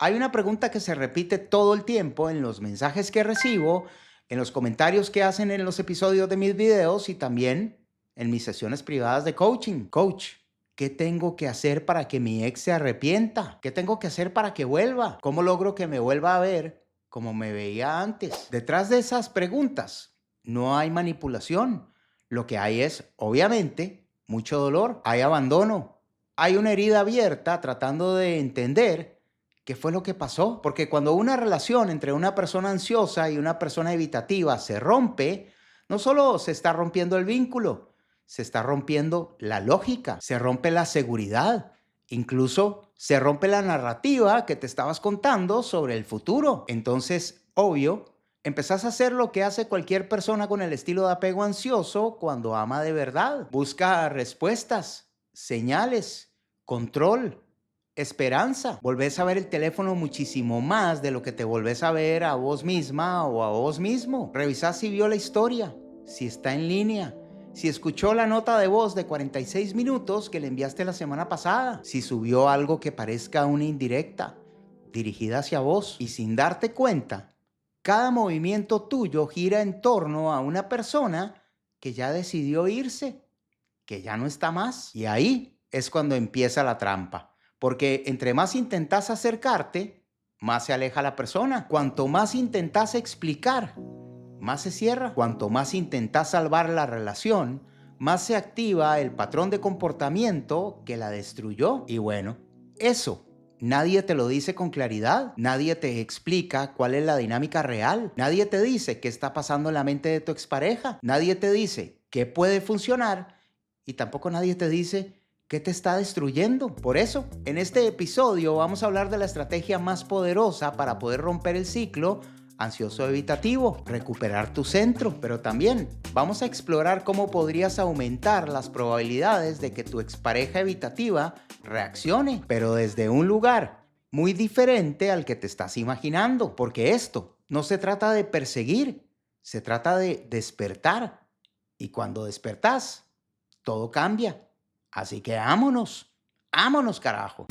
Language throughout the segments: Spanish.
Hay una pregunta que se repite todo el tiempo en los mensajes que recibo, en los comentarios que hacen en los episodios de mis videos y también en mis sesiones privadas de coaching. Coach, ¿qué tengo que hacer para que mi ex se arrepienta? ¿Qué tengo que hacer para que vuelva? ¿Cómo logro que me vuelva a ver como me veía antes? Detrás de esas preguntas no hay manipulación. Lo que hay es, obviamente, mucho dolor, hay abandono, hay una herida abierta tratando de entender qué fue lo que pasó. Porque cuando una relación entre una persona ansiosa y una persona evitativa se rompe, no solo se está rompiendo el vínculo, se está rompiendo la lógica, se rompe la seguridad, incluso se rompe la narrativa que te estabas contando sobre el futuro. Entonces, obvio, empezás a hacer lo que hace cualquier persona con el estilo de apego ansioso cuando ama de verdad. Busca respuestas, señales, control, esperanza. Volvés a ver el teléfono muchísimo más de lo que te volvés a ver a vos misma o a vos mismo. Revisás si vio la historia, si está en línea, si escuchó la nota de voz de 46 minutos que le enviaste la semana pasada, si subió algo que parezca una indirecta dirigida hacia vos. Y sin darte cuenta, cada movimiento tuyo gira en torno a una persona que ya decidió irse, que ya no está más. Y ahí es cuando empieza la trampa. Porque entre más intentas acercarte, más se aleja la persona. Cuanto más intentas explicar, más se cierra. Cuanto más intentas salvar la relación, más se activa el patrón de comportamiento que la destruyó. Y bueno, eso nadie te lo dice con claridad. Nadie te explica cuál es la dinámica real. Nadie te dice qué está pasando en la mente de tu expareja. Nadie te dice qué puede funcionar y tampoco nadie te dice qué te está destruyendo. Por eso, en este episodio vamos a hablar de la estrategia más poderosa para poder romper el ciclo ansioso evitativo, recuperar tu centro, pero también vamos a explorar cómo podrías aumentar las probabilidades de que tu expareja evitativa reaccione, pero desde un lugar muy diferente al que te estás imaginando, porque esto no se trata de perseguir, se trata de despertar. Y cuando despertás, todo cambia. Así que vámonos, vámonos carajo.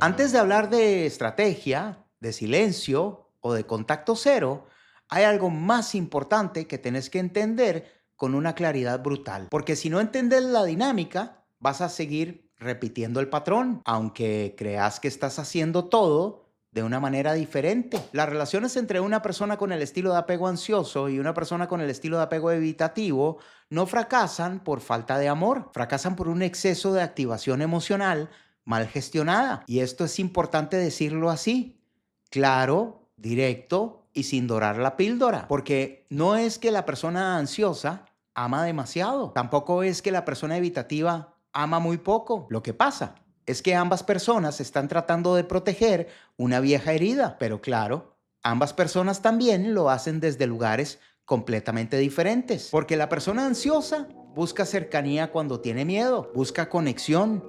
Antes de hablar de estrategia, de silencio o de contacto cero, hay algo más importante que tenés que entender con una claridad brutal. Porque si no entendés la dinámica, vas a seguir repitiendo el patrón, aunque creas que estás haciendo todo de una manera diferente. Las relaciones entre una persona con el estilo de apego ansioso y una persona con el estilo de apego evitativo no fracasan por falta de amor, fracasan por un exceso de activación emocional mal gestionada. Y esto es importante decirlo así, claro, directo y sin dorar la píldora. Porque no es que la persona ansiosa ama demasiado, tampoco es que la persona evitativa ama muy poco. Lo que pasa es que ambas personas están tratando de proteger una vieja herida, pero claro, ambas personas también lo hacen desde lugares completamente diferentes. Porque la persona ansiosa busca cercanía cuando tiene miedo, busca conexión,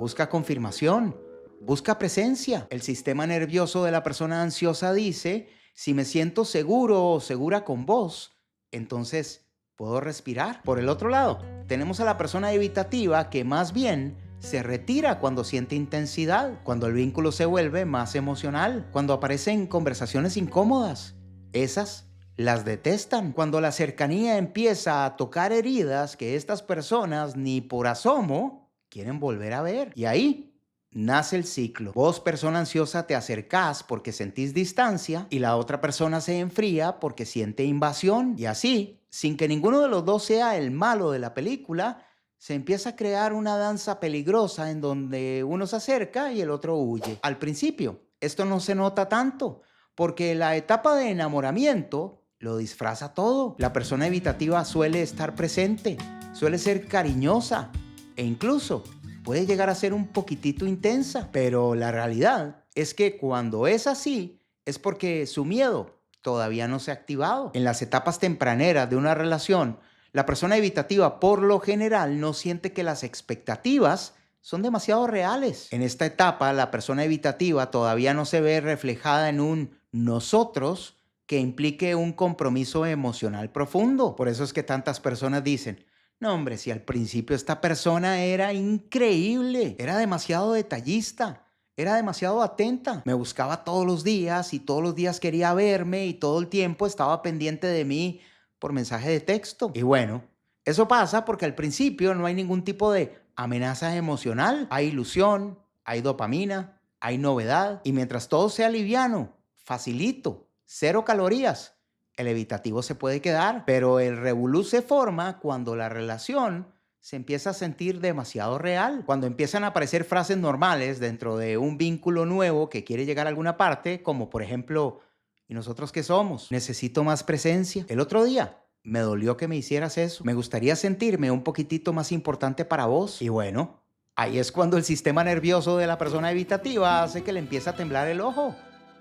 busca confirmación, busca presencia. El sistema nervioso de la persona ansiosa dice, si me siento seguro o segura con vos, entonces puedo respirar. Por el otro lado, tenemos a la persona evitativa que más bien se retira cuando siente intensidad, cuando el vínculo se vuelve más emocional, cuando aparecen conversaciones incómodas. Esas las detestan. Cuando la cercanía empieza a tocar heridas que estas personas ni por asomo quieren volver a ver. Y ahí nace el ciclo. Vos, persona ansiosa, te acercás porque sentís distancia y la otra persona se enfría porque siente invasión. Y así, sin que ninguno de los dos sea el malo de la película, se empieza a crear una danza peligrosa en donde uno se acerca y el otro huye. Al principio, esto no se nota tanto porque la etapa de enamoramiento lo disfraza todo. La persona evitativa suele estar presente, suele ser cariñosa e incluso puede llegar a ser un poquitito intensa. Pero la realidad es que cuando es así, es porque su miedo todavía no se ha activado. En las etapas tempraneras de una relación, la persona evitativa por lo general no siente que las expectativas son demasiado reales. En esta etapa, la persona evitativa todavía no se ve reflejada en un nosotros que implique un compromiso emocional profundo. Por eso es que tantas personas dicen, no hombre, si al principio esta persona era increíble, era demasiado detallista, era demasiado atenta, me buscaba todos los días y todos los días quería verme y todo el tiempo estaba pendiente de mí por mensaje de texto. Y bueno, eso pasa porque al principio no hay ningún tipo de amenaza emocional, hay ilusión, hay dopamina, hay novedad y mientras todo sea liviano, facilito, cero calorías, el evitativo se puede quedar, pero el revolú se forma cuando la relación se empieza a sentir demasiado real. Cuando empiezan a aparecer frases normales dentro de un vínculo nuevo que quiere llegar a alguna parte, como por ejemplo, ¿y nosotros qué somos? Necesito más presencia. El otro día me dolió que me hicieras eso. Me gustaría sentirme un poquitito más importante para vos. Y bueno, ahí es cuando el sistema nervioso de la persona evitativa hace que le empiece a temblar el ojo.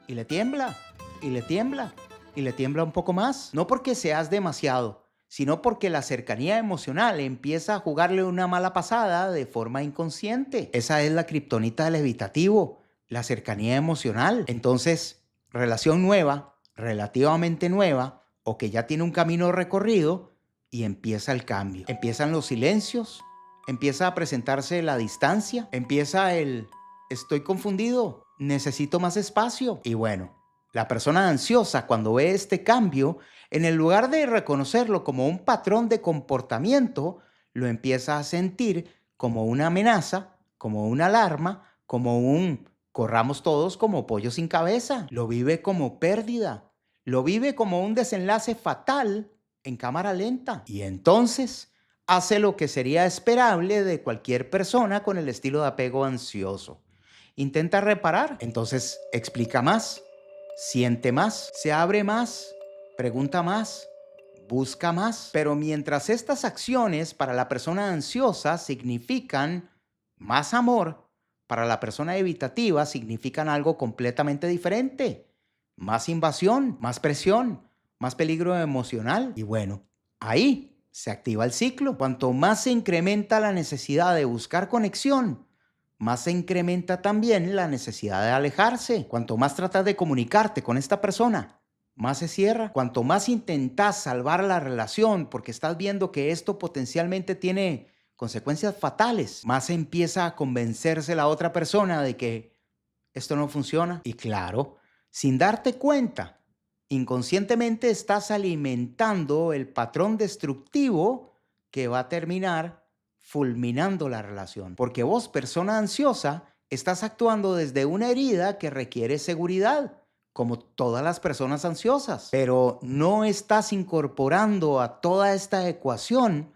Y le tiembla, y le tiembla, y le tiembla un poco más. No porque seas demasiado, sino porque la cercanía emocional empieza a jugarle una mala pasada de forma inconsciente. Esa es la kriptonita del evitativo, la cercanía emocional. Entonces, relación nueva, relativamente nueva, o que ya tiene un camino recorrido, y empieza el cambio. Empiezan los silencios, empieza a presentarse la distancia, empieza el estoy confundido, necesito más espacio. Y bueno, la persona ansiosa cuando ve este cambio, en el lugar de reconocerlo como un patrón de comportamiento, lo empieza a sentir como una amenaza, como una alarma, como un corramos todos como pollo sin cabeza. Lo vive como pérdida, lo vive como un desenlace fatal en cámara lenta. Y entonces hace lo que sería esperable de cualquier persona con el estilo de apego ansioso. Intenta reparar, entonces explica más, siente más, se abre más, pregunta más, busca más. Pero mientras estas acciones para la persona ansiosa significan más amor, para la persona evitativa significan algo completamente diferente. Más invasión, más presión, más peligro emocional. Y bueno, ahí se activa el ciclo. Cuanto más se incrementa la necesidad de buscar conexión, más se incrementa también la necesidad de alejarse. Cuanto más tratas de comunicarte con esta persona, más se cierra. Cuanto más intentas salvar la relación porque estás viendo que esto potencialmente tiene consecuencias fatales, más empieza a convencerse la otra persona de que esto no funciona. Y claro, sin darte cuenta, inconscientemente estás alimentando el patrón destructivo que va a terminar fulminando la relación. Porque vos, persona ansiosa, estás actuando desde una herida que requiere seguridad, como todas las personas ansiosas. Pero no estás incorporando a toda esta ecuación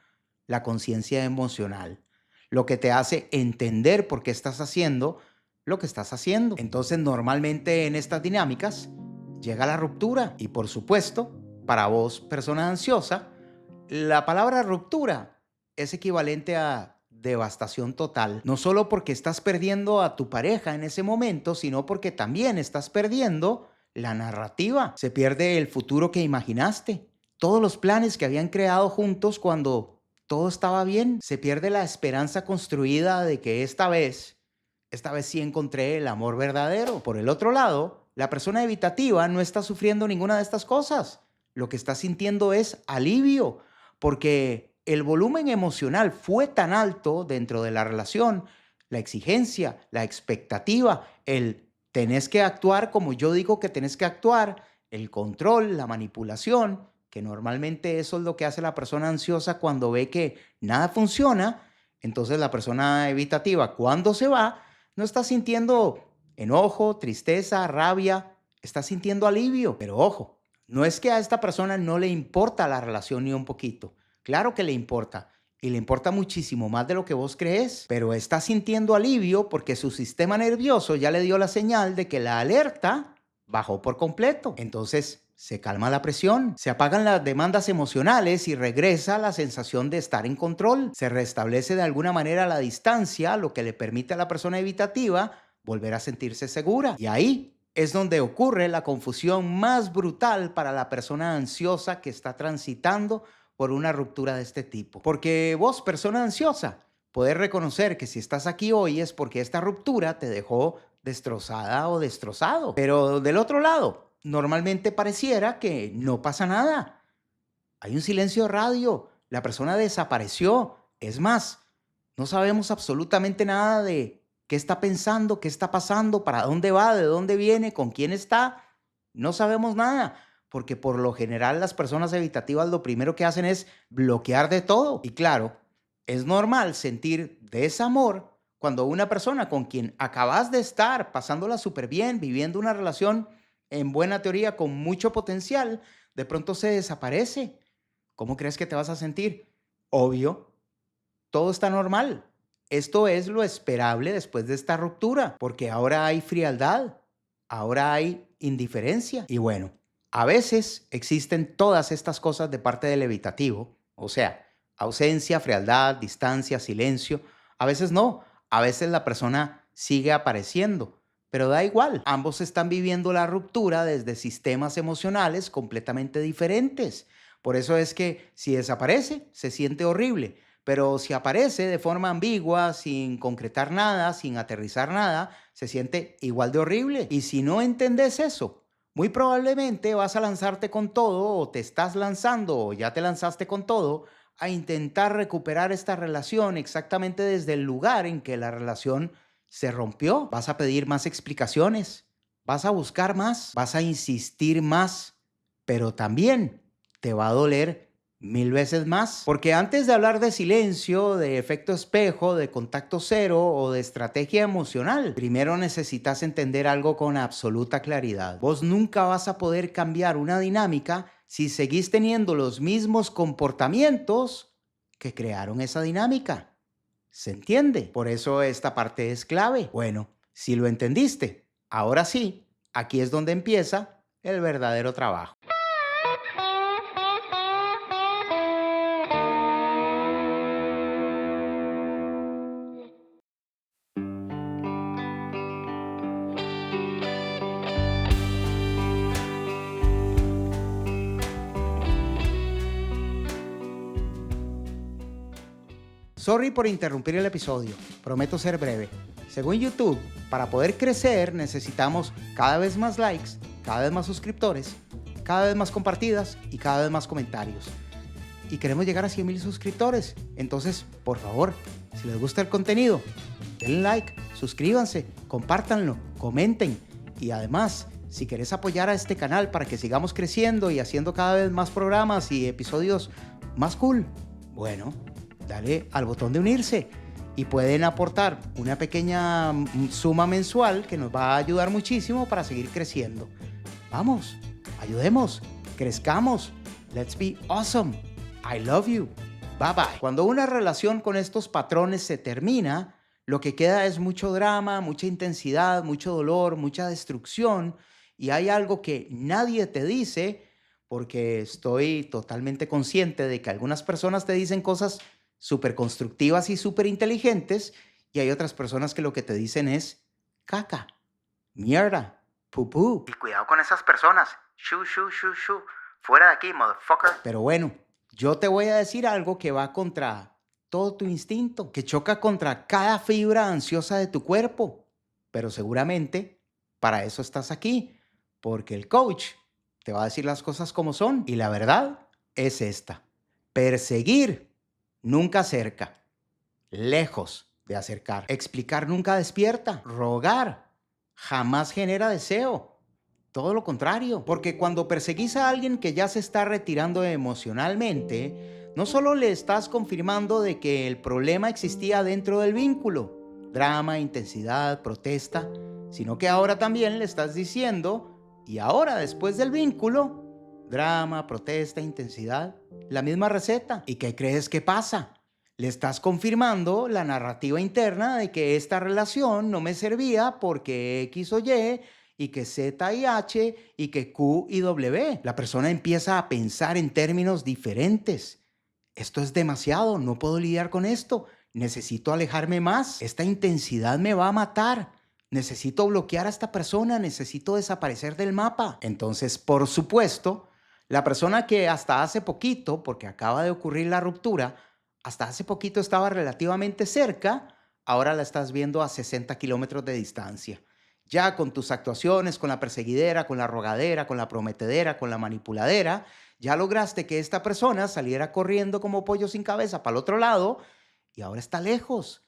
la conciencia emocional, lo que te hace entender por qué estás haciendo lo que estás haciendo. Entonces, normalmente en estas dinámicas llega la ruptura. Y por supuesto, para vos, persona ansiosa, la palabra ruptura es equivalente a devastación total. No solo porque estás perdiendo a tu pareja en ese momento, sino porque también estás perdiendo la narrativa. Se pierde el futuro que imaginaste. Todos los planes que habían creado juntos cuando todo estaba bien. Se pierde la esperanza construida de que esta vez sí encontré el amor verdadero. Por el otro lado, la persona evitativa no está sufriendo ninguna de estas cosas. Lo que está sintiendo es alivio, porque el volumen emocional fue tan alto dentro de la relación, la exigencia, la expectativa, el tenés que actuar como yo digo que tenés que actuar, el control, la manipulación, que normalmente eso es lo que hace la persona ansiosa cuando ve que nada funciona. Entonces la persona evitativa, cuando se va, no está sintiendo enojo, tristeza, rabia, está sintiendo alivio. Pero ojo, no es que a esta persona no le importa la relación ni un poquito. Claro que le importa. Y le importa muchísimo más de lo que vos crees. Pero está sintiendo alivio porque su sistema nervioso ya le dio la señal de que la alerta bajó por completo. Entonces se calma la presión, se apagan las demandas emocionales y regresa la sensación de estar en control. Se restablece de alguna manera la distancia, lo que le permite a la persona evitativa volver a sentirse segura. Y ahí es donde ocurre la confusión más brutal para la persona ansiosa que está transitando por una ruptura de este tipo. Porque vos, persona ansiosa, podés reconocer que si estás aquí hoy es porque esta ruptura te dejó destrozada o destrozado. Pero del otro lado, normalmente pareciera que no pasa nada. Hay un silencio radio, la persona desapareció. Es más, no sabemos absolutamente nada de qué está pensando, qué está pasando, para dónde va, de dónde viene, con quién está. No sabemos nada, porque por lo general las personas evitativas lo primero que hacen es bloquear de todo. Y claro, es normal sentir desamor cuando una persona con quien acabas de estar pasándola súper bien, viviendo una relación en buena teoría con mucho potencial, de pronto se desaparece. ¿Cómo crees que te vas a sentir? Obvio, todo está normal. Esto es lo esperable después de esta ruptura, porque ahora hay frialdad, ahora hay indiferencia. Y bueno, a veces existen todas estas cosas de parte del evitativo, o sea, ausencia, frialdad, distancia, silencio. A veces no, a veces la persona sigue apareciendo, pero da igual. Ambos están viviendo la ruptura desde sistemas emocionales completamente diferentes. Por eso es que si desaparece, se siente horrible. Pero si aparece de forma ambigua, sin concretar nada, sin aterrizar nada, se siente igual de horrible. Y si no entendés eso, muy probablemente vas a lanzarte con todo, o te estás lanzando, o ya te lanzaste con todo, a intentar recuperar esta relación exactamente desde el lugar en que la relación se rompió. Vas a pedir más explicaciones, vas a buscar más, vas a insistir más, pero también te va a doler 1000 veces más. Porque antes de hablar de silencio, de efecto espejo, de contacto cero o de estrategia emocional, primero necesitas entender algo con absoluta claridad. Vos nunca vas a poder cambiar una dinámica si seguís teniendo los mismos comportamientos que crearon esa dinámica. ¿Se entiende? Por eso esta parte es clave. Bueno, si lo entendiste, ahora sí, aquí es donde empieza el verdadero trabajo. Sorry por interrumpir el episodio, prometo ser breve. Según YouTube, para poder crecer necesitamos cada vez más likes, cada vez más suscriptores, cada vez más compartidas y cada vez más comentarios. Y queremos llegar a 100,000 suscriptores. Entonces, por favor, si les gusta el contenido, denle like, suscríbanse, compártanlo, comenten. Y además, si querés apoyar a este canal para que sigamos creciendo y haciendo cada vez más programas y episodios más cool, bueno, dale al botón de unirse y pueden aportar una pequeña suma mensual que nos va a ayudar muchísimo para seguir creciendo. Vamos, ayudemos, crezcamos. Let's be awesome. I love you. Bye bye. Cuando una relación con estos patrones se termina, lo que queda es mucho drama, mucha intensidad, mucho dolor, mucha destrucción, y hay algo que nadie te dice, porque estoy totalmente consciente de que algunas personas te dicen cosas súper constructivas y súper inteligentes, y hay otras personas que lo que te dicen es caca, mierda, pupú. Y cuidado con esas personas. Shu, shu, shu, shu. Fuera de aquí, motherfucker. Pero bueno, yo te voy a decir algo que va contra todo tu instinto, que choca contra cada fibra ansiosa de tu cuerpo. Pero seguramente para eso estás aquí, porque el coach te va a decir las cosas como son. Y la verdad es esta: perseguir nunca acerca, lejos de acercar. Explicar nunca despierta. Rogar jamás genera deseo. Todo lo contrario, porque cuando perseguís a alguien que ya se está retirando emocionalmente, no solo le estás confirmando de que el problema existía dentro del vínculo, drama, intensidad, protesta, sino que ahora también le estás diciendo, y ahora después del vínculo, drama, protesta, intensidad, la misma receta. ¿Y qué crees que pasa? Le estás confirmando la narrativa interna de que esta relación no me servía porque X o y que Z y H y que Q y W. La persona empieza a pensar en términos diferentes. Esto es demasiado, no puedo lidiar con esto. Necesito alejarme más. Esta intensidad me va a matar. necesito bloquear a esta persona, necesito desaparecer del mapa. Entonces, por supuesto, la persona que hasta hace poquito, porque acaba de ocurrir la ruptura, hasta hace poquito estaba relativamente cerca, ahora la estás viendo a 60 kilómetros de distancia. Ya con tus actuaciones, con la perseguidera, con la rogadera, con la prometedera, con la manipuladera, ya lograste que esta persona saliera corriendo como pollo sin cabeza para el otro lado y ahora está lejos,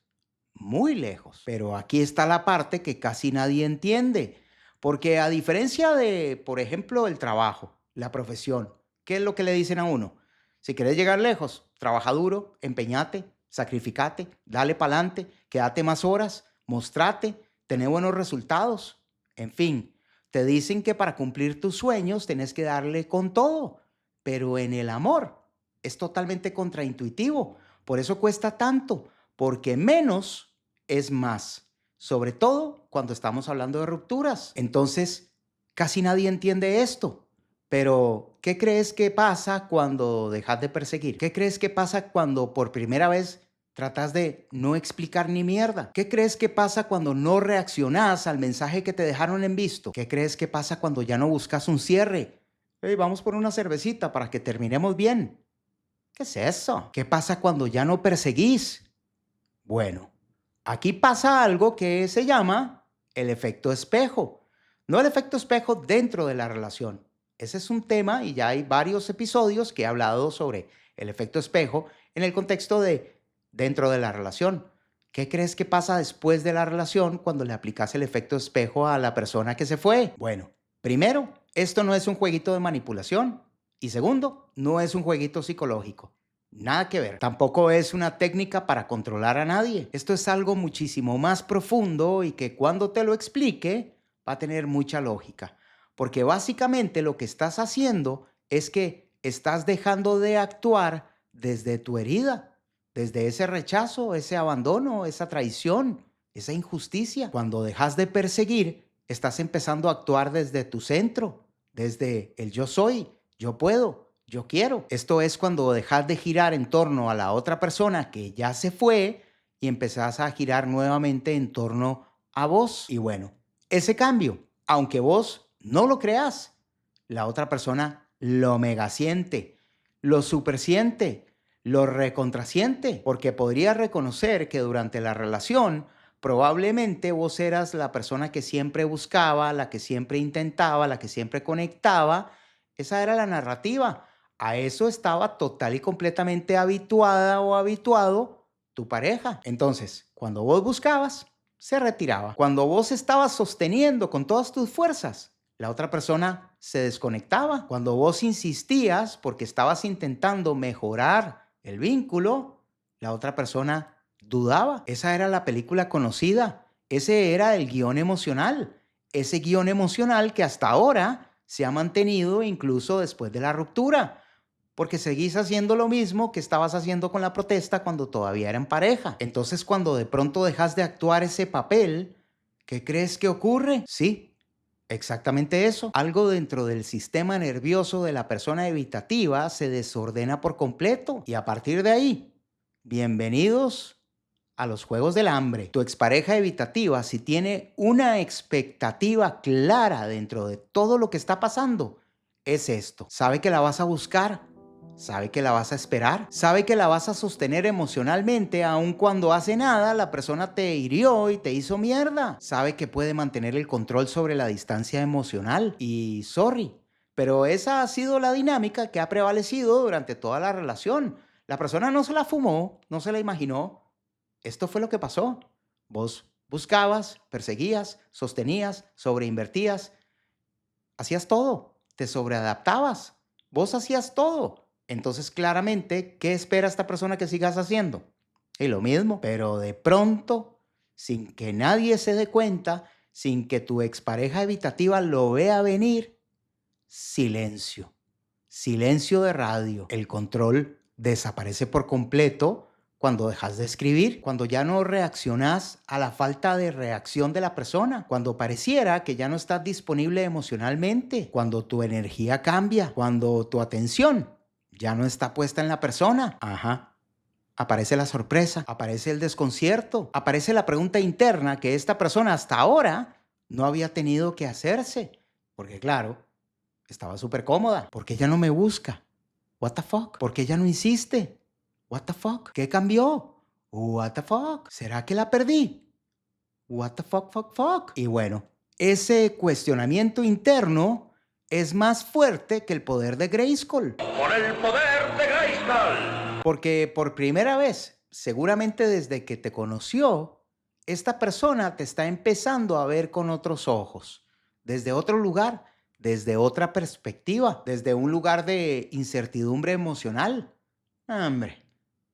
muy lejos. Pero aquí está la parte que casi nadie entiende, porque a diferencia de, por ejemplo, el trabajo, la profesión, ¿qué es lo que le dicen a uno? Si quieres llegar lejos, trabaja duro, empeñate, sacrificate, dale pa'lante, quédate más horas, mostrate, tener buenos resultados. En fin, te dicen que para cumplir tus sueños tienes que darle con todo, pero en el amor es totalmente contraintuitivo. Por eso cuesta tanto, porque menos es más, sobre todo cuando estamos hablando de rupturas. Entonces, casi nadie entiende esto. Pero, ¿qué crees que pasa cuando dejas de perseguir? ¿Qué crees que pasa cuando por primera vez tratas de no explicar ni mierda? ¿Qué crees que pasa cuando no reaccionas al mensaje que te dejaron en visto? ¿Qué crees que pasa cuando ya no buscas un cierre? Hey, vamos por una cervecita para que terminemos bien. ¿Qué es eso? ¿Qué pasa cuando ya no perseguís? Bueno, aquí pasa algo que se llama el efecto espejo. No el efecto espejo dentro de la relación. Ese es un tema y ya hay varios episodios que he hablado sobre el efecto espejo en el contexto de dentro de la relación. ¿Qué crees que pasa después de la relación cuando le aplicas el efecto espejo a la persona que se fue? Bueno, primero, esto no es un jueguito de manipulación. Y segundo, no es un jueguito psicológico. Nada que ver. Tampoco es una técnica para controlar a nadie. Esto es algo muchísimo más profundo y que cuando te lo explique va a tener mucha lógica. Porque básicamente lo que estás haciendo es que estás dejando de actuar desde tu herida, desde ese rechazo, ese abandono, esa traición, esa injusticia. Cuando dejas de perseguir, estás empezando a actuar desde tu centro, desde el yo soy, yo puedo, yo quiero. Esto es cuando dejas de girar en torno a la otra persona que ya se fue y empezás a girar nuevamente en torno a vos. Y bueno, ese cambio, aunque vos no lo creas, la otra persona lo mega siente, lo supersiente, lo recontrasiente, porque podría reconocer que durante la relación probablemente vos eras la persona que siempre buscaba, la que siempre intentaba, la que siempre conectaba. Esa era la narrativa. A eso estaba total y completamente habituada o habituado tu pareja. Entonces, cuando vos buscabas, se retiraba. Cuando vos estabas sosteniendo con todas tus fuerzas, la otra persona se desconectaba. Cuando vos insistías porque estabas intentando mejorar el vínculo, la otra persona dudaba. Esa era la película conocida. Ese era el guión emocional. Ese guión emocional que hasta ahora se ha mantenido incluso después de la ruptura. Porque seguís haciendo lo mismo que estabas haciendo con la protesta cuando todavía eran pareja. Entonces, cuando de pronto dejas de actuar ese papel, ¿qué crees que ocurre? Sí, exactamente eso. Algo dentro del sistema nervioso de la persona evitativa se desordena por completo. Y a partir de ahí, bienvenidos a los juegos del hambre. Tu expareja evitativa, si tiene una expectativa clara dentro de todo lo que está pasando, es esto. Sabe que la vas a buscar. Sabe que la vas a esperar, sabe que la vas a sostener emocionalmente aun cuando hace nada la persona te hirió y te hizo mierda. Sabe que puede mantener el control sobre la distancia emocional y sorry, pero esa ha sido la dinámica que ha prevalecido durante toda la relación. La persona no se la fumó, no se la imaginó. Esto fue lo que pasó. Vos buscabas, perseguías, sostenías, sobreinvertías, hacías todo, te sobreadaptabas, vos hacías todo. Entonces, claramente, ¿qué espera esta persona que sigas haciendo? Y lo mismo, pero de pronto, sin que nadie se dé cuenta, sin que tu expareja evitativa lo vea venir, silencio. Silencio de radio. El control desaparece por completo cuando dejas de escribir, cuando ya no reaccionás a la falta de reacción de la persona, cuando pareciera que ya no estás disponible emocionalmente, cuando tu energía cambia, cuando tu atención ya no está puesta en la persona. Ajá. Aparece la sorpresa, aparece el desconcierto, aparece la pregunta interna que esta persona hasta ahora no había tenido que hacerse. Porque claro, estaba súper cómoda. ¿Por qué ella no me busca? What the fuck? ¿Por qué ella no insiste? What the fuck? ¿Qué cambió? What the fuck? ¿Será que la perdí? What the fuck, fuck, fuck? Y bueno, ese cuestionamiento interno es más fuerte que el poder de Grayskull. Con el poder de Grayskull. Porque por primera vez, seguramente desde que te conoció, esta persona te está empezando a ver con otros ojos, desde otro lugar, desde otra perspectiva, desde un lugar de incertidumbre emocional. Hombre,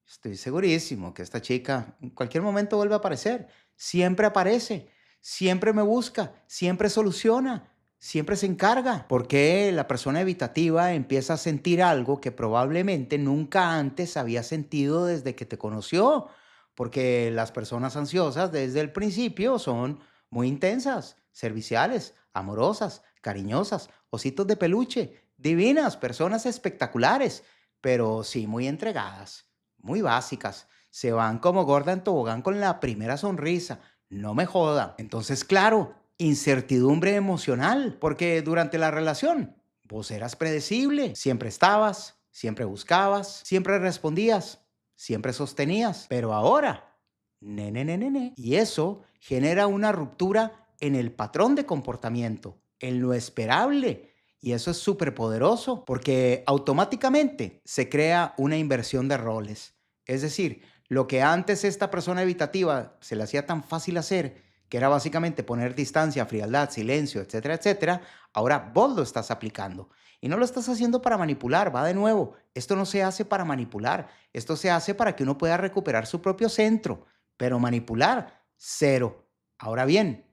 estoy segurísimo que esta chica en cualquier momento vuelve a aparecer. Siempre aparece, siempre me busca, siempre soluciona, siempre se encarga. Porque la persona evitativa empieza a sentir algo que probablemente nunca antes había sentido desde que te conoció. Porque las personas ansiosas desde el principio son muy intensas, serviciales, amorosas, cariñosas, ositos de peluche, divinas, personas espectaculares, pero sí muy entregadas, muy básicas. Se van como gorda en tobogán con la primera sonrisa. No me jodan. Entonces, claro, incertidumbre emocional, porque durante la relación vos eras predecible. Siempre estabas, siempre buscabas, siempre respondías, siempre sostenías. Pero ahora, ne. Y eso genera una ruptura en el patrón de comportamiento, en lo esperable. Y eso es súper poderoso porque automáticamente se crea una inversión de roles. Es decir, lo que antes esta persona evitativa se le hacía tan fácil hacer, que era básicamente poner distancia, frialdad, silencio, etcétera, etcétera, ahora vos lo estás aplicando. Y no lo estás haciendo para manipular, va de nuevo. Esto no se hace para manipular, esto se hace para que uno pueda recuperar su propio centro. Pero manipular, cero. Ahora bien,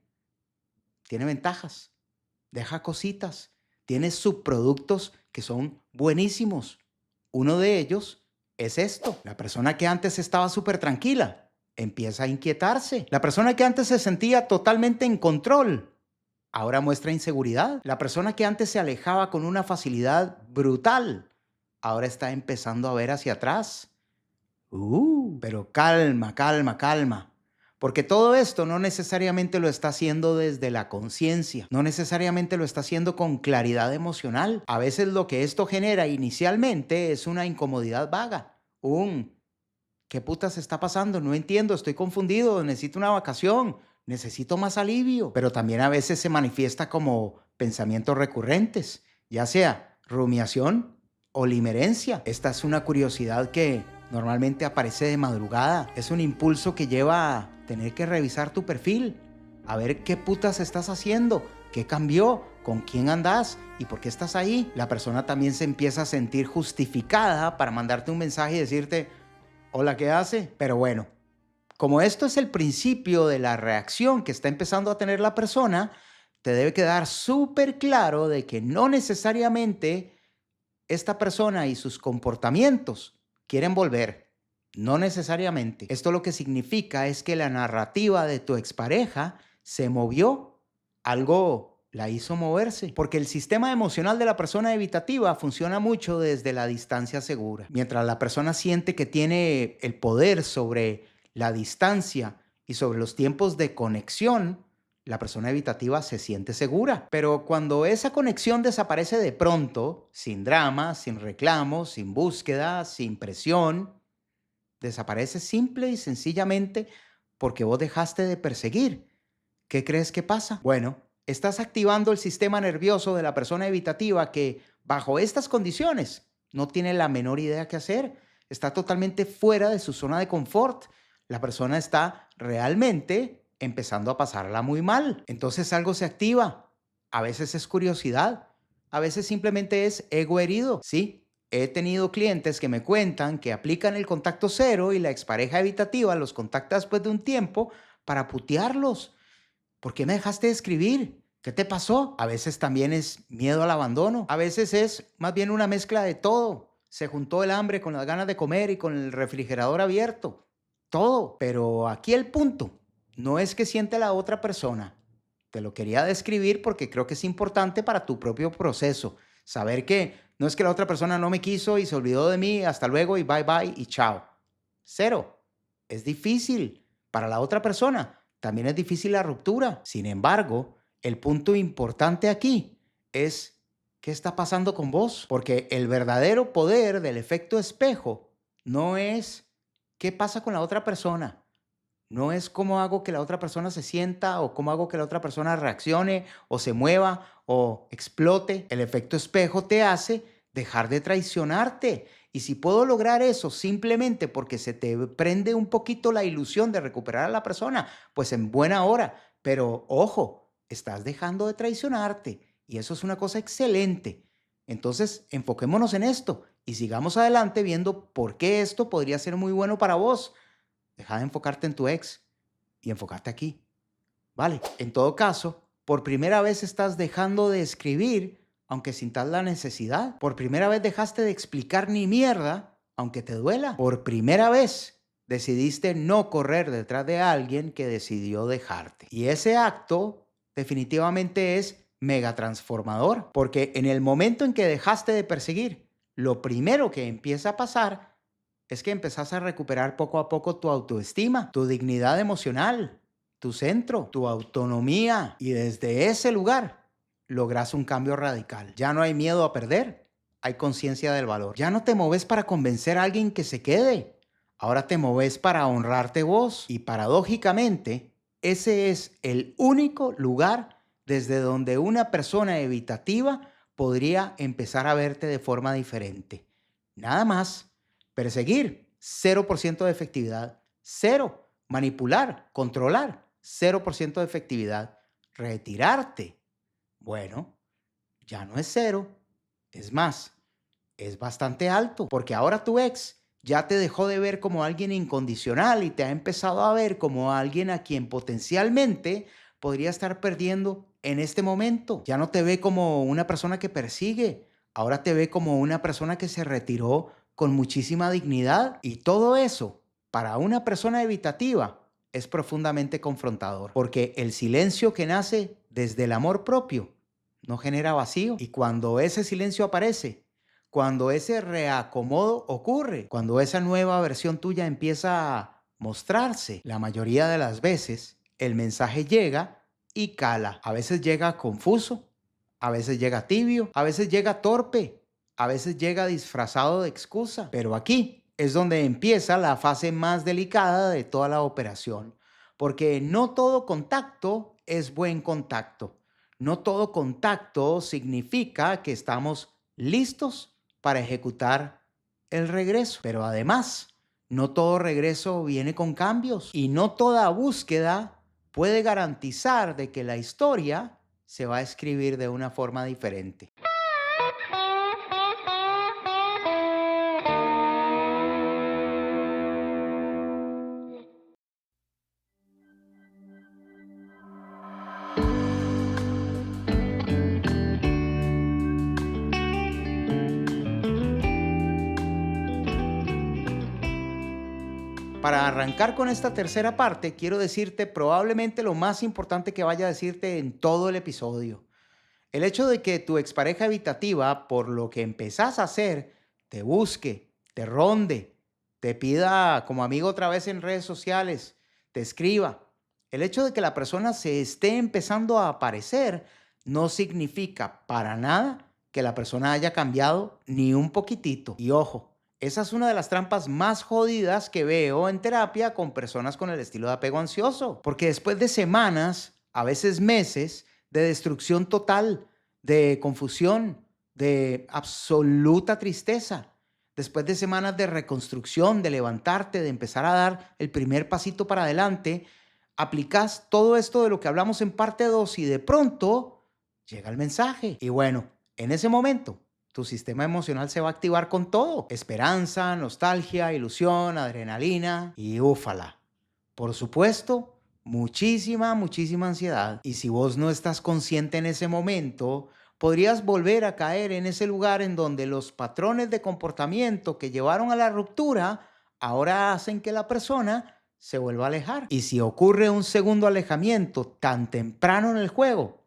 tiene ventajas, deja cositas, tiene subproductos que son buenísimos. Uno de ellos es esto. La persona que antes estaba súper tranquila empieza a inquietarse. La persona que antes se sentía totalmente en control ahora muestra inseguridad. La persona que antes se alejaba con una facilidad brutal ahora está empezando a ver hacia atrás. Pero calma, calma, calma. Porque todo esto no necesariamente lo está haciendo desde la conciencia, no necesariamente lo está haciendo con claridad emocional. A veces lo que esto genera inicialmente es una incomodidad vaga, ¿qué putas está pasando? No entiendo, estoy confundido, necesito una vacación, necesito más alivio. Pero también a veces se manifiesta como pensamientos recurrentes, ya sea rumiación o limerencia. Esta es una curiosidad que normalmente aparece de madrugada. Es un impulso que lleva a tener que revisar tu perfil, a ver qué putas estás haciendo, qué cambió, con quién andás y por qué estás ahí. La persona también se empieza a sentir justificada para mandarte un mensaje y decirte, hola, ¿qué hace? Pero bueno, como esto es el principio de la reacción que está empezando a tener la persona, te debe quedar súper claro de que no necesariamente esta persona y sus comportamientos quieren volver. No necesariamente. Esto lo que significa es que la narrativa de tu expareja se movió. Algo la hizo moverse. Porque el sistema emocional de la persona evitativa funciona mucho desde la distancia segura. Mientras la persona siente que tiene el poder sobre la distancia y sobre los tiempos de conexión, la persona evitativa se siente segura. Pero cuando esa conexión desaparece de pronto, sin drama, sin reclamos, sin búsqueda, sin presión, desaparece simple y sencillamente porque vos dejaste de perseguir. ¿Qué crees que pasa? Bueno, estás activando el sistema nervioso de la persona evitativa que, bajo estas condiciones, no tiene la menor idea qué hacer. Está totalmente fuera de su zona de confort. La persona está realmente empezando a pasarla muy mal. Entonces algo se activa. A veces es curiosidad. A veces simplemente es ego herido. Sí, he tenido clientes que me cuentan que aplican el contacto cero y la expareja evitativa los contacta después de un tiempo para putearlos. ¿Por qué me dejaste de escribir? ¿Qué te pasó? A veces también es miedo al abandono. A veces es más bien una mezcla de todo. Se juntó el hambre con las ganas de comer y con el refrigerador abierto. Todo. Pero aquí el punto no es que siente la otra persona. Te lo quería describir porque creo que es importante para tu propio proceso. Saber que no es que la otra persona no me quiso y se olvidó de mí, hasta luego y bye bye y chao. Cero. Es difícil para la otra persona. También es difícil la ruptura. Sin embargo, el punto importante aquí es qué está pasando con vos. Porque el verdadero poder del efecto espejo no es qué pasa con la otra persona. No es cómo hago que la otra persona se sienta o cómo hago que la otra persona reaccione o se mueva o explote. El efecto espejo te hace dejar de traicionarte. Y si puedo lograr eso simplemente porque se te prende un poquito la ilusión de recuperar a la persona, pues en buena hora. Pero ojo, estás dejando de traicionarte y eso es una cosa excelente. Entonces, enfoquémonos en esto y sigamos adelante viendo por qué esto podría ser muy bueno para vos. Deja de enfocarte en tu ex y enfocarte aquí. Vale, en todo caso, por primera vez estás dejando de escribir, aunque sintas la necesidad. Por primera vez dejaste de explicar ni mierda, aunque te duela. Por primera vez decidiste no correr detrás de alguien que decidió dejarte. Y ese acto definitivamente es mega transformador, porque en el momento en que dejaste de perseguir, lo primero que empieza a pasar es que empezás a recuperar poco a poco tu autoestima, tu dignidad emocional, tu centro, tu autonomía. Y desde ese lugar logras un cambio radical. Ya no hay miedo a perder, hay conciencia del valor. Ya no te moves para convencer a alguien que se quede. Ahora te moves para honrarte vos. Y paradójicamente, ese es el único lugar desde donde una persona evitativa podría empezar a verte de forma diferente. Nada más. Perseguir, 0% de efectividad. Cero. Manipular, controlar, 0% de efectividad. Retirarte. Bueno, ya no es cero. Es más, es bastante alto. Porque ahora tu ex ya te dejó de ver como alguien incondicional y te ha empezado a ver como alguien a quien potencialmente podría estar perdiendo en este momento. Ya no te ve como una persona que persigue. Ahora te ve como una persona que se retiró con muchísima dignidad. Y todo eso, para una persona evitativa, es profundamente confrontador. Porque el silencio que nace desde el amor propio no genera vacío. Y cuando ese silencio aparece, cuando ese reacomodo ocurre, cuando esa nueva versión tuya empieza a mostrarse, la mayoría de las veces el mensaje llega y cala. A veces llega confuso, a veces llega tibio, a veces llega torpe, a veces llega disfrazado de excusa. Pero aquí es donde empieza la fase más delicada de toda la operación. Porque no todo contacto es buen contacto. No todo contacto significa que estamos listos para ejecutar el regreso. Pero además, no todo regreso viene con cambios y no toda búsqueda puede garantizar de que la historia se va a escribir de una forma diferente. Para arrancar con esta tercera parte, quiero decirte probablemente lo más importante que vaya a decirte en todo el episodio. El hecho de que tu expareja evitativa, por lo que empezás a hacer, te busque, te ronde, te pida como amigo otra vez en redes sociales, te escriba. El hecho de que la persona se esté empezando a aparecer no significa para nada que la persona haya cambiado ni un poquitito. Y ojo, esa es una de las trampas más jodidas que veo en terapia con personas con el estilo de apego ansioso. Porque después de semanas, a veces meses, de destrucción total, de confusión, de absoluta tristeza, después de semanas de reconstrucción, de levantarte, de empezar a dar el primer pasito para adelante, aplicas todo esto de lo que hablamos en parte 2 y de pronto llega el mensaje. Y bueno, en ese momento tu sistema emocional se va a activar con todo. Esperanza, nostalgia, ilusión, adrenalina y úfala. Por supuesto, muchísima ansiedad. Y si vos no estás consciente en ese momento, podrías volver a caer en ese lugar en donde los patrones de comportamiento que llevaron a la ruptura ahora hacen que la persona se vuelva a alejar. Y si ocurre un segundo alejamiento tan temprano en el juego,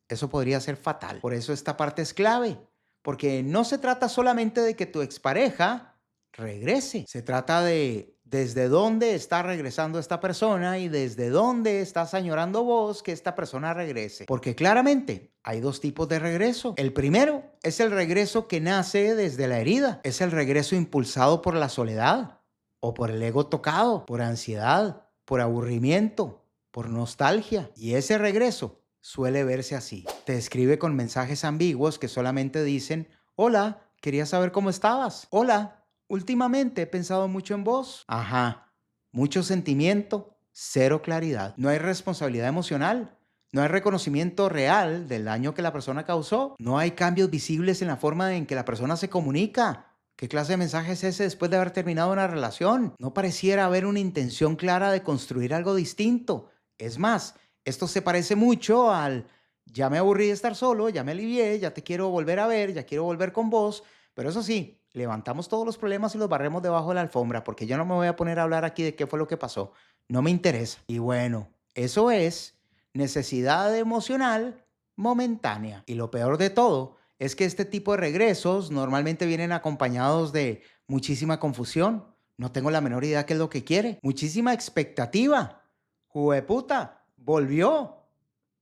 eso podría ser fatal. Por eso esta parte es clave. Porque no se trata solamente de que tu expareja regrese. Se trata de ¿Desde dónde está regresando esta persona y desde dónde estás añorando vos que esta persona regrese? Porque claramente hay dos tipos de regreso. El primero es el regreso que nace desde la herida. Es el regreso impulsado por la soledad o por el ego tocado, por ansiedad, por aburrimiento, por nostalgia. Y ese regreso suele verse así. Te escribe con mensajes ambiguos que solamente dicen: hola, quería saber cómo estabas. Hola, últimamente he pensado mucho en vos. Ajá, mucho sentimiento, cero claridad. No hay responsabilidad emocional. No hay reconocimiento real del daño que la persona causó. No hay cambios visibles en la forma en que la persona se comunica. ¿Qué clase de mensaje es ese después de haber terminado una relación? No pareciera haber una intención clara de construir algo distinto. Es más, esto se parece mucho al: ya me aburrí de estar solo, ya me alivié, ya te quiero volver a ver, ya quiero volver con vos. Pero eso sí, levantamos todos los problemas y los barremos debajo de la alfombra, porque yo no me voy a poner a hablar aquí de qué fue lo que pasó. No me interesa. Y bueno, eso es necesidad emocional momentánea. Y lo peor de todo es que este tipo de regresos normalmente vienen acompañados de muchísima confusión. No tengo la menor idea qué es lo que quiere. Muchísima expectativa. Jueputa, volvió.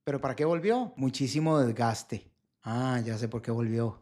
¿Pero para qué volvió? Muchísimo desgaste. Ah, ya sé por qué volvió.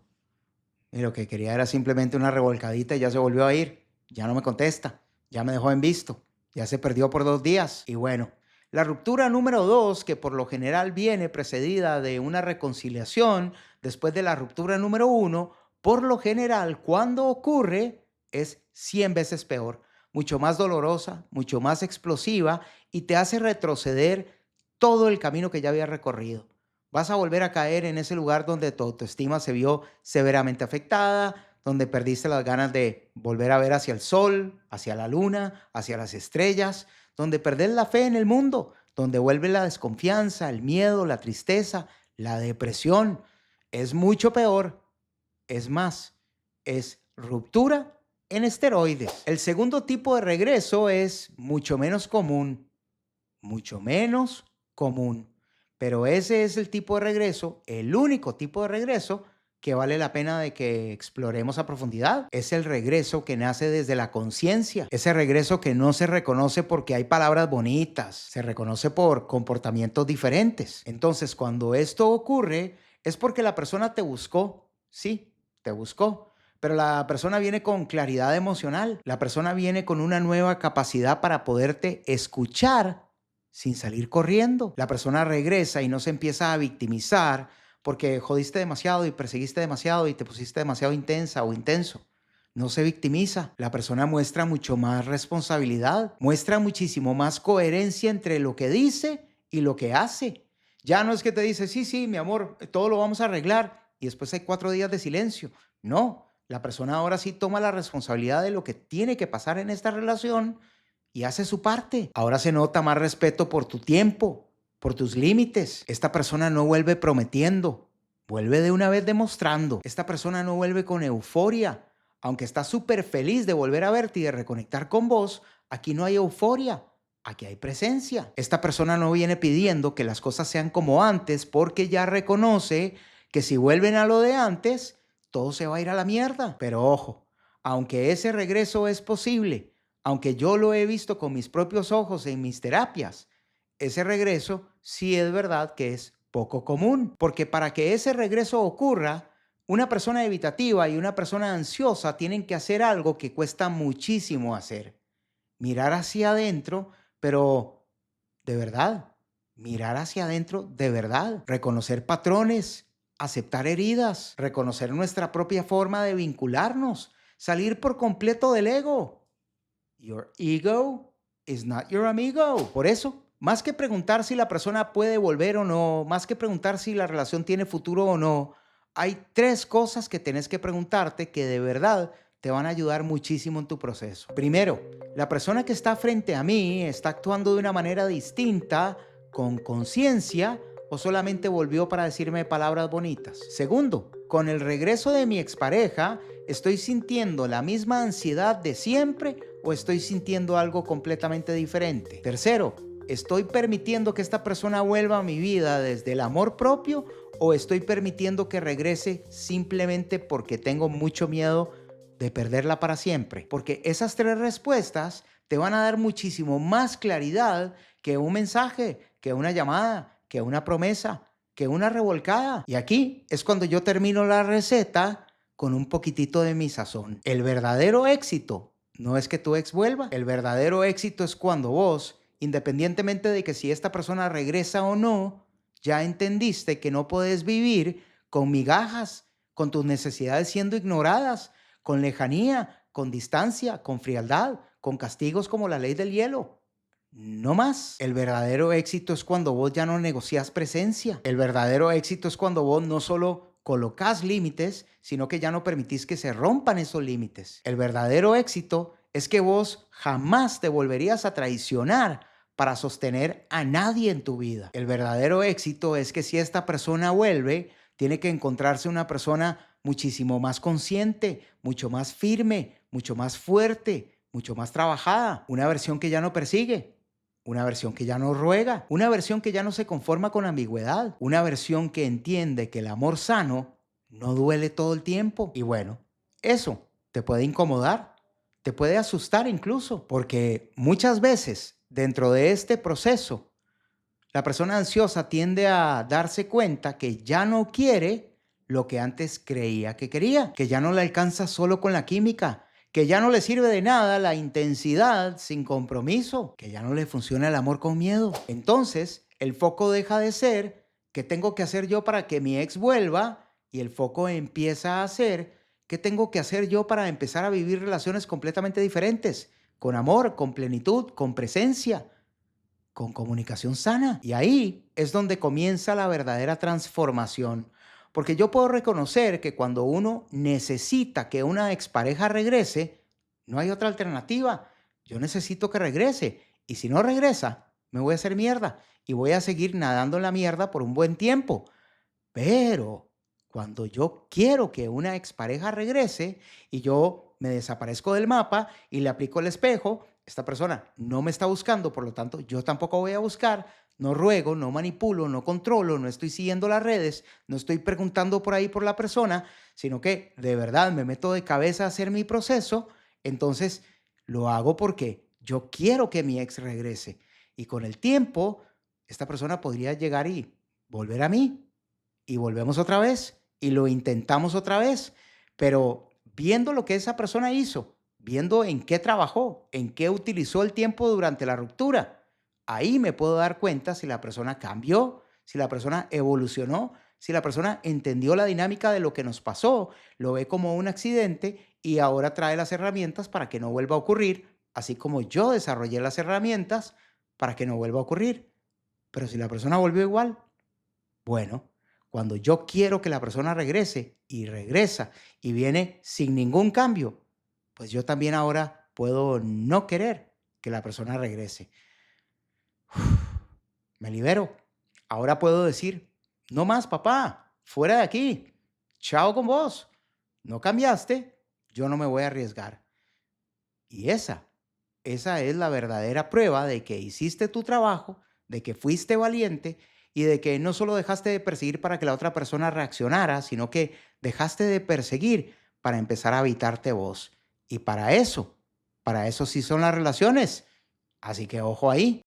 Y lo que quería era simplemente una revolcadita y ya se volvió a ir. Ya no me contesta. Ya me dejó en visto. Ya se perdió por 2 días. Y bueno, la ruptura número 2, que por lo general viene precedida de una reconciliación después de la ruptura número 1, por lo general cuando ocurre es 100 veces peor. Mucho más dolorosa, mucho más explosiva y te hace retroceder todo el camino que ya había recorrido. Vas a volver a caer en ese lugar donde tu autoestima se vio severamente afectada, donde perdiste las ganas de volver a ver hacia el sol, hacia la luna, hacia las estrellas, donde perdés la fe en el mundo, donde vuelve la desconfianza, el miedo, la tristeza, la depresión. Es mucho peor. Es más, es ruptura en esteroides. El segundo tipo de regreso es mucho menos común. Mucho menos común. Pero ese es el tipo de regreso, el único tipo de regreso que vale la pena de que exploremos a profundidad. Es el regreso que nace desde la conciencia. Ese regreso que no se reconoce porque hay palabras bonitas. Se reconoce por comportamientos diferentes. Entonces, cuando esto ocurre, es porque la persona te buscó. Sí, te buscó. Pero la persona viene con claridad emocional. La persona viene con una nueva capacidad para poderte escuchar sin salir corriendo. La persona regresa y no se empieza a victimizar porque jodiste demasiado y perseguiste demasiado y te pusiste demasiado intensa o intenso. No se victimiza. La persona muestra mucho más responsabilidad, muestra muchísimo más coherencia entre lo que dice y lo que hace. Ya no es que te dice: sí, sí, mi amor, todo lo vamos a arreglar, y después hay 4 días de silencio. No, la persona ahora sí toma la responsabilidad de lo que tiene que pasar en esta relación y hace su parte. Ahora se nota más respeto por tu tiempo, por tus límites. Esta persona no vuelve prometiendo, vuelve de una vez demostrando. Esta persona no vuelve con euforia. Aunque está súper feliz de volver a verte y de reconectar con vos, aquí no hay euforia, aquí hay presencia. Esta persona no viene pidiendo que las cosas sean como antes porque ya reconoce que si vuelven a lo de antes, todo se va a ir a la mierda. Pero ojo, aunque ese regreso es posible, aunque yo lo he visto con mis propios ojos en mis terapias, ese regreso sí es verdad que es poco común, porque para que ese regreso ocurra, una persona evitativa y una persona ansiosa tienen que hacer algo que cuesta muchísimo hacer. Mirar hacia adentro, pero de verdad, mirar hacia adentro de verdad, reconocer patrones, aceptar heridas, reconocer nuestra propia forma de vincularnos, salir por completo del ego. Your ego is not your amigo. Por eso, más que preguntar si la persona puede volver o no, más que preguntar si la relación tiene futuro o no, hay 3 cosas que tenés que preguntarte que de verdad te van a ayudar muchísimo en tu proceso. Primero, ¿la persona que está frente a mí está actuando de una manera distinta, con conciencia, o solamente volvió para decirme palabras bonitas? Segundo, con el regreso de mi expareja, ¿estoy sintiendo la misma ansiedad de siempre o estoy sintiendo algo completamente diferente? Tercero, ¿estoy permitiendo que esta persona vuelva a mi vida desde el amor propio o estoy permitiendo que regrese simplemente porque tengo mucho miedo de perderla para siempre? Porque esas 3 respuestas te van a dar muchísimo más claridad que un mensaje, que una llamada, que una promesa, que una revolcada. Y aquí es cuando yo termino la receta con un poquitito de mi sazón. El verdadero éxito no es que tu ex vuelva. El verdadero éxito es cuando vos, independientemente de que si esta persona regresa o no, ya entendiste que no puedes vivir con migajas, con tus necesidades siendo ignoradas, con lejanía, con distancia, con frialdad, con castigos como la ley del hielo. No más. El verdadero éxito es cuando vos ya no negocias presencia. El verdadero éxito es cuando vos no solo colocas límites, sino que ya no permitís que se rompan esos límites. El verdadero éxito es que vos jamás te volverías a traicionar para sostener a nadie en tu vida. El verdadero éxito es que si esta persona vuelve, tiene que encontrarse una persona muchísimo más consciente, mucho más firme, mucho más fuerte, mucho más trabajada. Una versión que ya no persigue. Una versión que ya no ruega, una versión que ya no se conforma con ambigüedad, una versión que entiende que el amor sano no duele todo el tiempo. Y bueno, eso te puede incomodar, te puede asustar incluso, porque muchas veces dentro de este proceso, la persona ansiosa tiende a darse cuenta que ya no quiere lo que antes creía que quería, que ya no le alcanza solo con la química, que ya no le sirve de nada la intensidad sin compromiso, que ya no le funciona el amor con miedo. Entonces, el foco deja de ser qué tengo que hacer yo para que mi ex vuelva y el foco empieza a ser qué tengo que hacer yo para empezar a vivir relaciones completamente diferentes, con amor, con plenitud, con presencia, con comunicación sana. Y ahí es donde comienza la verdadera transformación. Porque yo puedo reconocer que cuando uno necesita que una expareja regrese, no hay otra alternativa. Yo necesito que regrese. Y si no regresa, me voy a hacer mierda. Y voy a seguir nadando en la mierda por un buen tiempo. Pero cuando yo quiero que una expareja regrese y yo me desaparezco del mapa y le aplico el espejo, esta persona no me está buscando, por lo tanto yo tampoco voy a buscar, no ruego, no manipulo, no controlo, no estoy siguiendo las redes, no estoy preguntando por ahí por la persona, sino que de verdad me meto de cabeza a hacer mi proceso, entonces lo hago porque yo quiero que mi ex regrese. Y con el tiempo, esta persona podría llegar y volver a mí y volvemos otra vez y lo intentamos otra vez, pero viendo lo que esa persona hizo, viendo en qué trabajó, en qué utilizó el tiempo durante la ruptura, ahí me puedo dar cuenta si la persona cambió, si la persona evolucionó, si la persona entendió la dinámica de lo que nos pasó, lo ve como un accidente y ahora trae las herramientas para que no vuelva a ocurrir, así como yo desarrollé las herramientas para que no vuelva a ocurrir. Pero si la persona volvió igual, bueno, cuando yo quiero que la persona regrese y regresa y viene sin ningún cambio, pues yo también ahora puedo no querer que la persona regrese. Me libero. Ahora puedo decir, no más, papá, fuera de aquí. Chao con vos. No cambiaste, yo no me voy a arriesgar. Y esa es la verdadera prueba de que hiciste tu trabajo, de que fuiste valiente y de que no solo dejaste de perseguir para que la otra persona reaccionara, sino que dejaste de perseguir para empezar a habitarte vos. Y para eso sí son las relaciones. Así que ojo ahí.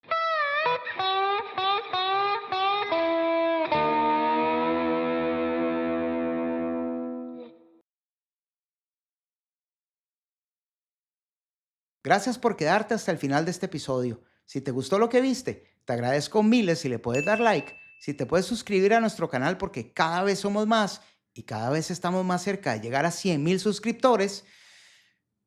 Gracias por quedarte hasta el final de este episodio. Si te gustó lo que viste, te agradezco miles si le puedes dar like, si te puedes suscribir a nuestro canal porque cada vez somos más y cada vez estamos más cerca de llegar a 100,000 suscriptores.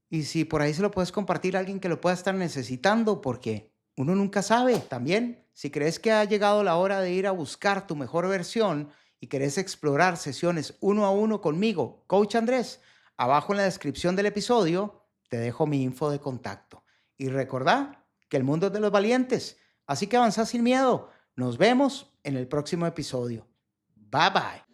Y si por ahí se lo puedes compartir a alguien que lo pueda estar necesitando porque uno nunca sabe. También, si crees que ha llegado la hora de ir a buscar tu mejor versión y querés explorar sesiones uno a uno conmigo, Coach Andrés, abajo en la descripción del episodio te dejo mi info de contacto. Y recordá que el mundo es de los valientes, así que avanza sin miedo. Nos vemos en el próximo episodio. Bye bye.